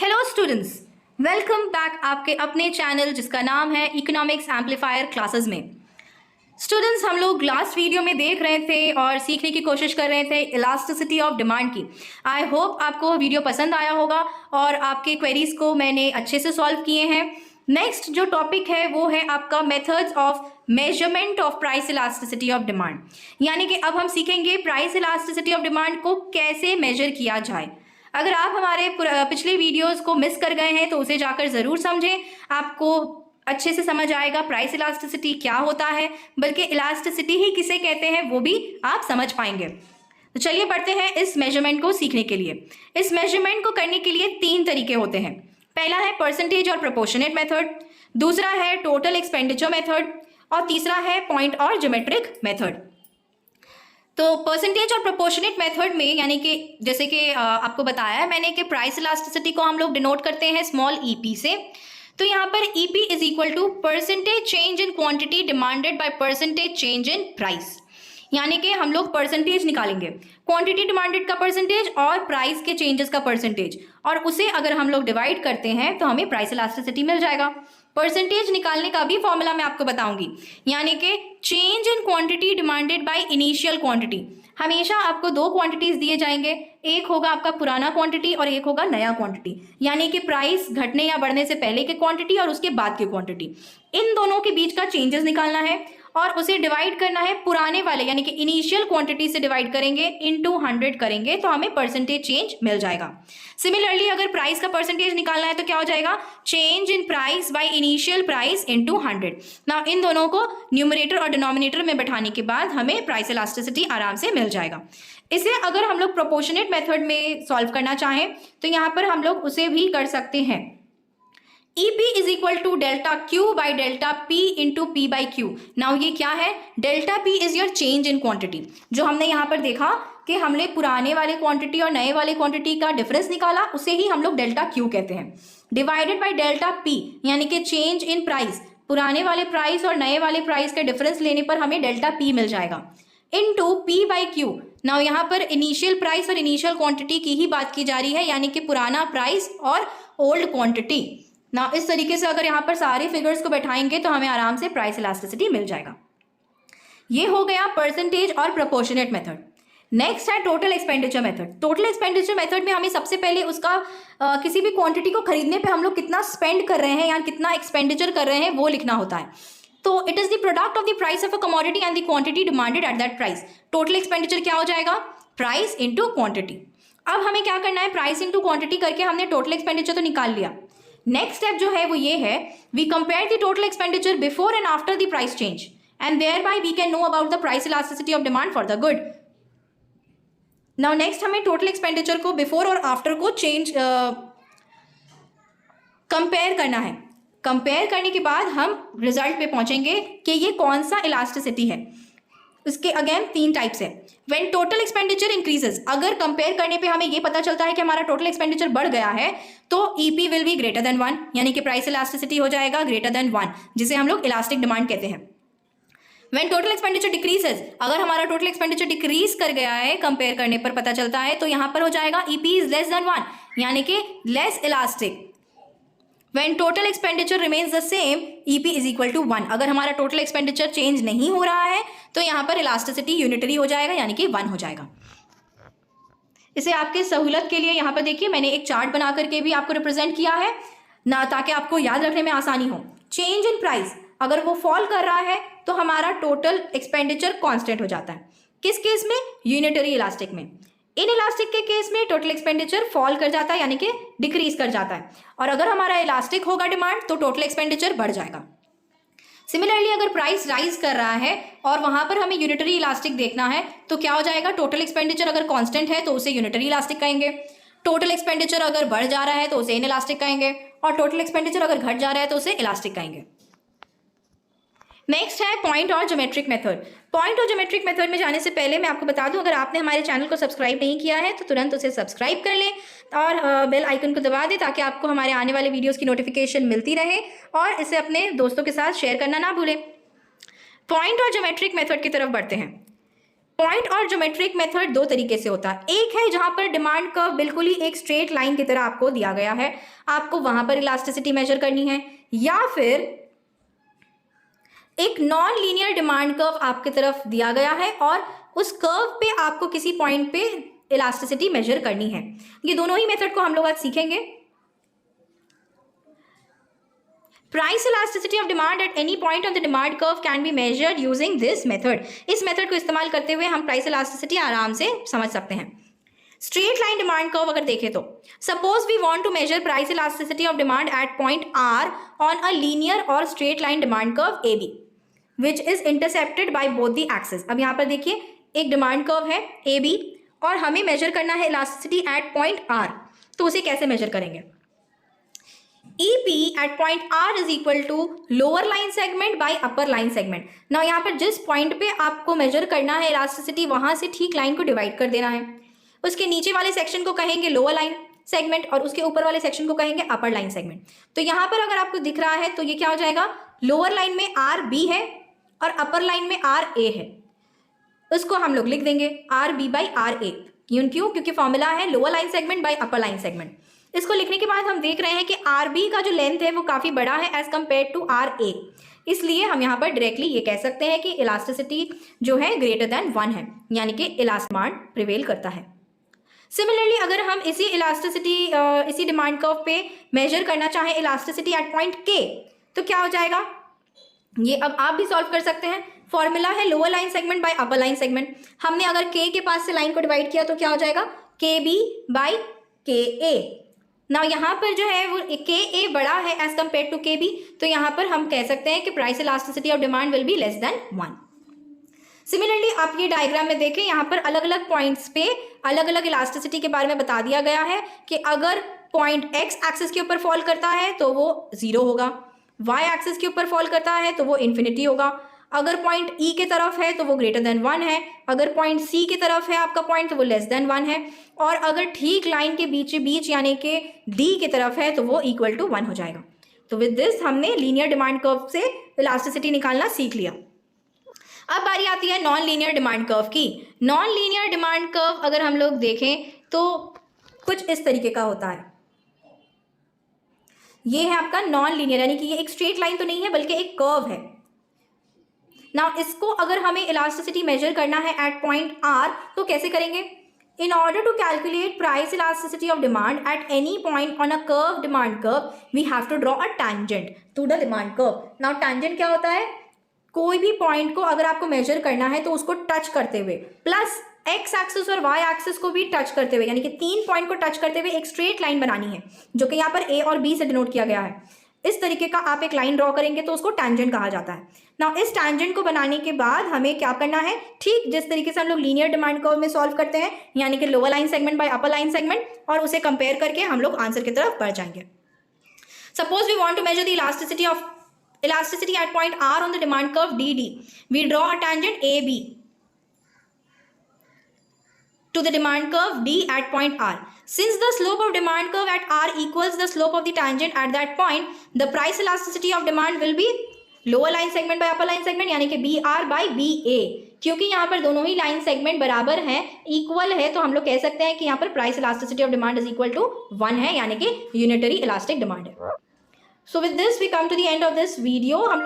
Hello students, welcome back आपके अपने channel जिसका नाम है इकोनॉमिक्स एम्पलीफायर क्लासेस में। स्टूडेंट्स, हम लोग लास्ट वीडियो में देख रहे थे और सीखने की कोशिश कर रहे थे इलास्टिसिटी ऑफ डिमांड की। आई होप आपको वीडियो पसंद आया होगा और आपके क्वेरीज को मैंने अच्छे से सॉल्व किए हैं। नेक्स्ट जो टॉपिक है वो है आपका methods of measurement of price elasticity of demand, यानी कि अब हम सीखेंगे प्राइस इलास्टिसिटी ऑफ डिमांड को कैसे मेजर किया जाए। अगर आप हमारे पिछले वीडियोस को मिस कर गए हैं तो उसे जाकर ज़रूर समझें, आपको अच्छे से समझ आएगा प्राइस इलास्टिसिटी क्या होता है, बल्कि इलास्टिसिटी ही किसे कहते हैं वो भी आप समझ पाएंगे। तो चलिए बढ़ते हैं इस मेजरमेंट को सीखने के लिए। इस मेजरमेंट को करने के लिए 3 तरीके होते हैं। पहला है परसेंटेज और प्रोपोर्शनेट मेथड, दूसरा है टोटल एक्सपेंडिचर मेथड और तीसरा है पॉइंट और ज्योमेट्रिक मेथड। तो परसेंटेज और प्रोपोर्शनेट मेथड में, यानी कि जैसे कि आपको बताया है मैंने कि प्राइस इलास्टिसिटी को हम लोग डिनोट करते हैं स्मॉल ईपी से। तो यहाँ पर EP is equal to percentage change in quantity demanded by percentage change in price, यानी कि हम लोग परसेंटेज निकालेंगे, क्वांटिटी डिमांडेड का परसेंटेज और प्राइस के चेंजेस का परसेंटेज, और उसे अगर हम लोग डिवाइड करते हैं तो हमें प्राइस इलास्टिसिटी मिल जाएगा। परसेंटेज निकालने का भी फॉर्मूला मैं आपको बताऊंगी, यानी कि change in quantity demanded by initial quantity. हमेशा आपको 2 क्वांटिटीज दिए जाएंगे, एक होगा आपका पुराना क्वांटिटी और एक होगा नया क्वांटिटी, यानी कि प्राइस घटने या बढ़ने से पहले के क्वांटिटी और उसके बाद की क्वांटिटी। इन दोनों के बीच का चेंजेस निकालना है और उसे डिवाइड करना है पुराने वाले, यानी कि इनिशियल क्वांटिटी से डिवाइड करेंगे, इनटू 100 करेंगे तो हमें परसेंटेज चेंज मिल जाएगा। सिमिलरली अगर प्राइस का परसेंटेज निकालना है तो क्या हो जाएगा, change in price by initial price into 100। ना इन दोनों को न्यूमरेटर और डिनोमिनेटर में बैठाने के बाद हमें प्राइस इलास्टिसिटी आराम से मिल जाएगा। इसे अगर हम लोग प्रोपोर्शनेट मेथड में सॉल्व करना चाहें तो यहाँ पर हम लोग उसे भी कर सकते हैं। EP is equal to delta Q by delta P into P by Q। Now ये क्या है, delta P is your change in quantity. जो हमने यहाँ पर देखा कि हमने पुराने वाले क्वांटिटी और नए वाले क्वांटिटी का डिफरेंस निकाला, उसे ही हम लोग डेल्टा Q कहते हैं, डिवाइडेड बाई डेल्टा P, यानी कि चेंज इन प्राइस, पुराने वाले प्राइस और नए वाले प्राइस का डिफरेंस लेने पर हमें डेल्टा P मिल जाएगा, into P by Q। Now यहाँ पर इनिशियल प्राइस और इनिशियल क्वांटिटी की ही बात की जा रही है, यानी कि पुराना प्राइस और ओल्ड क्वांटिटी। ना इस तरीके से अगर यहाँ पर सारे फिगर्स को बैठाएंगे तो हमें आराम से प्राइस इलास्टिसिटी मिल जाएगा। ये हो गया परसेंटेज और प्रोपोर्शनेट मेथड। नेक्स्ट है total expenditure method. Total expenditure method में हमें सबसे पहले उसका किसी भी क्वांटिटी को खरीदने पे हम लोग कितना स्पेंड कर रहे हैं या कितना एक्सपेंडिचर कर रहे हैं वो लिखना होता है। तो it is the product of the price of a commodity and the quantity demanded at that price. Total expenditure क्या हो जाएगा, प्राइस इंटू क्वांटिटी। अब हमें क्या करना है, प्राइस इंटू क्वांटिटी करके हमने टोटल एक्सपेंडिचर तो निकाल लिया। नेक्स्ट स्टेप जो है वो ये है, we compare the total expenditure before and after the price change and thereby we can know about the price elasticity of demand for the good. Now next हमें total expenditure को before और after को change compare करना है। Compare करने के बाद हम रिजल्ट पे पहुंचेंगे कि ये कौन सा इलास्टिसिटी है। उसके अगेन 3 टाइप्स है। व्हेन टोटल एक्सपेंडिचर इंक्रीजेस, अगर कंपेयर करने पे हमें ये पता चलता है कि हमारा टोटल एक्सपेंडिचर बढ़ गया है तो EP will be greater than 1, यानी कि प्राइस इलास्टिसिटी हो जाएगा ग्रेटर देन 1, जिसे हम लोग इलास्टिक डिमांड कहते हैं। व्हेन टोटल एक्सपेंडिचर डिक्रीजेस, अगर हमारा टोटल एक्सपेंडिचर डिक्रीज कर गया है कंपेयर करने पर पता चलता है तो यहाँ पर हो जाएगा EP इज लेस देन 1, यानी कि less elastic. When total expenditure remains the same, EP is equal to 1। अगर हमारा टोटल एक्सपेंडिचर चेंज नहीं हो रहा है तो यहाँ पर इलास्टिसिटी यूनिटरी हो जाएगा, यानी कि 1 हो जाएगा। इसे आपके सहूलत के लिए यहाँ पर देखिए मैंने एक चार्ट बना करके भी आपको रिप्रेजेंट किया है ना, ताकि आपको याद रखने में आसानी हो। चेंज इन प्राइस, अगर वो फॉल कर रहा है तो हमारा टोटल एक्सपेंडिचर कॉन्स्टेंट हो जाता है। किस केस में, यूनिटरी इलास्टिक में। इन इलास्टिक के केस में टोटल एक्सपेंडिचर फॉल कर जाता है, यानी कि डिक्रीज कर जाता है, और अगर हमारा इलास्टिक होगा डिमांड तो टोटल एक्सपेंडिचर बढ़ जाएगा। सिमिलरली अगर प्राइस राइज कर रहा है और वहां पर हमें यूनिटरी इलास्टिक देखना है तो क्या हो जाएगा, टोटल एक्सपेंडिचर अगर कांस्टेंट है तो उसे यूनिटरी इलास्टिक कहेंगे, टोटल एक्सपेंडिचर अगर बढ़ जा रहा है तो उसे इन इलास्टिक कहेंगे, और टोटल एक्सपेंडिचर अगर घट जा रहा है तो उसे इलास्टिक कहेंगे। नेक्स्ट है पॉइंट और ज्योमेट्रिक मेथड। पॉइंट और ज्योमेट्रिक मेथड में जाने से पहले मैं आपको बता दूं, अगर आपने हमारे चैनल को सब्सक्राइब नहीं किया है तो तुरंत उसे सब्सक्राइब कर लें और बेल आइकन को दबा दें ताकि आपको हमारे आने वाले वीडियोस की नोटिफिकेशन मिलती रहे, और इसे अपने दोस्तों के साथ शेयर करना ना भूलें। पॉइंट और ज्योमेट्रिक मेथड की तरफ बढ़ते हैं। पॉइंट और ज्योमेट्रिक मेथड दो तरीके से होता है। एक है जहां पर डिमांड कर्व बिल्कुल ही एक स्ट्रेट लाइन की तरह आपको दिया गया है, आपको वहां पर इलास्टिसिटी मेजर करनी है, या फिर एक नॉन लीनियर डिमांड कर्व आपकी तरफ दिया गया है और उस कर्व पे आपको किसी पॉइंट पे इलास्टिसिटी मेजर करनी है। ये दोनों ही मेथड को हम लोग आज सीखेंगे। Price elasticity of demand at any point on the demand curve can be measured using this method. इस मेथड को इस्तेमाल करते हुए हम प्राइस इलास्टिसिटी आराम से समझ सकते हैं। स्ट्रेट लाइन डिमांड कर्व अगर देखें तो suppose we want to measure price elasticity of demand at point R on a linear और straight line demand curve A B which is intercepted by both the axis. अब यहाँ पर देखिए एक demand curve है ए बी और हमें major करना है इलास्टिसिटी एट पॉइंट आर, तो उसे कैसे मेजर करेंगे? EP at point R is equal to lower line segment by upper line segment। now यहाँ पर जिस पॉइंट पे आपको मेजर करना है इलास्टिसिटी वहां से ठीक लाइन को डिवाइड कर देना है। उसके नीचे वाले सेक्शन को कहेंगे लोअर लाइन सेगमेंट और उसके ऊपर वाले सेक्शन को कहेंगे अपर लाइन सेगमेंट। तो यहाँ पर अगर आपको दिख रहा है तो ये क्या हो जाएगा, लोअर लाइन में RB है और अपर लाइन में RA है, उसको हम लोग लिख देंगे RB/RA। क्यों? क्योंकि फॉर्मूला है लोअर लाइन सेगमेंट बाय अपर लाइन सेगमेंट। इसको लिखने के बाद हम देख रहे हैं कि RB का जो लेंथ है वो काफ़ी बड़ा है एज कम्पेयर टू RA, इसलिए हम यहाँ पर डायरेक्टली ये कह सकते हैं कि इलास्टिसिटी जो है ग्रेटर देन 1 है, यानी कि इलास्टिमांड प्रिवेल करता है। सिमिलरली अगर हम इसी इलास्टिसिटी इसी डिमांड कर्व पे मेजर करना चाहें इलास्टिसिटी एट पॉइंट K, तो क्या हो जाएगा, ये अब आप भी सॉल्व कर सकते हैं। फॉर्मूला है लोअर लाइन सेगमेंट बाय अपर लाइन सेगमेंट। हमने अगर K के पास से लाइन को डिवाइड किया तो क्या हो जाएगा, KB/KA। ना यहाँ पर जो है वो KA बड़ा है एज कम्पेयर टू KB, तो यहाँ पर हम कह सकते हैं कि price elasticity of demand will be less than 1। Similarly आप ये डायग्राम में देखें, यहाँ पर अलग अलग पॉइंट्स पे अलग अलग इलास्टिसिटी के बारे में बता दिया गया है कि अगर पॉइंट X एक्सिस के ऊपर फॉल करता है तो वो 0 होगा, Y एक्सिस के ऊपर फॉल करता है तो वो इन्फिनिटी होगा, अगर पॉइंट E के तरफ है तो वो ग्रेटर देन 1 है, अगर पॉइंट C की तरफ है आपका पॉइंट तो वो लेस देन 1 है, और अगर ठीक लाइन के बीच यानी कि D की तरफ है तो वो इक्वल टू 1 हो जाएगा। तो विद दिस हमने लीनियर डिमांड कर्व से इलास्टिसिटी निकालना सीख लिया। अब बारी आती है नॉन लीनियर डिमांड कर्व की। नॉन लीनियर डिमांड कर्व अगर हम लोग देखें तो कुछ इस तरीके का होता है। ये है आपका नॉन लीनियर, यानी कि ये एक स्ट्रेट लाइन तो नहीं है बल्कि एक कर्व है। नाउ इसको अगर हमें इलास्टिसिटी मेजर करना है एट पॉइंट R, तो कैसे करेंगे? In order to calculate price elasticity of demand at any point on a curve demand curve we have to draw a tangent to the demand curve. Now tangent क्या होता है, कोई भी point को अगर आपको मेजर करना है तो उसको टच करते हुए प्लस X एक्सिस और Y एक्सिस को भी टच करते हुए, यानी कि 3 पॉइंट को टच करते हुए एक स्ट्रेट लाइन बनानी है, जो कि यहाँ पर A और B से डिनोट किया गया है। इस तरीके का आप एक लाइन ड्रॉ करेंगे तो उसको टैंजेंट कहा जाता है। नाउ इस टैंजेंट को बनाने के बाद हमें क्या करना है, ठीक जिस तरीके से हम लोग लीनियर डिमांड कर्व में सॉल्व करते हैं, यानी कि लोअर लाइन सेगमेंट बाय अपर लाइन सेगमेंट, और उसे कंपेयर करके हम लोग आंसर की तरफ बढ़ जाएंगे। Suppose we want to measure the elasticity at point R on the demand curve DD। We draw a tangent AB to the demand curve D at point R. Since the slope of demand curve at R equals the slope of the tangent at that point, the price elasticity of demand will be lower line segment by upper line segment, यानी कि BR/BA। क्योंकि यहाँ पर दोनों ही line segment बराबर हैं, equal है, तो हम लोग कह सकते हैं कि यहाँ पर price elasticity of demand is equal to 1 है, यानी कि यूनिटरी इलास्टिक डिमांड है। So with this we come to the end of this video. हम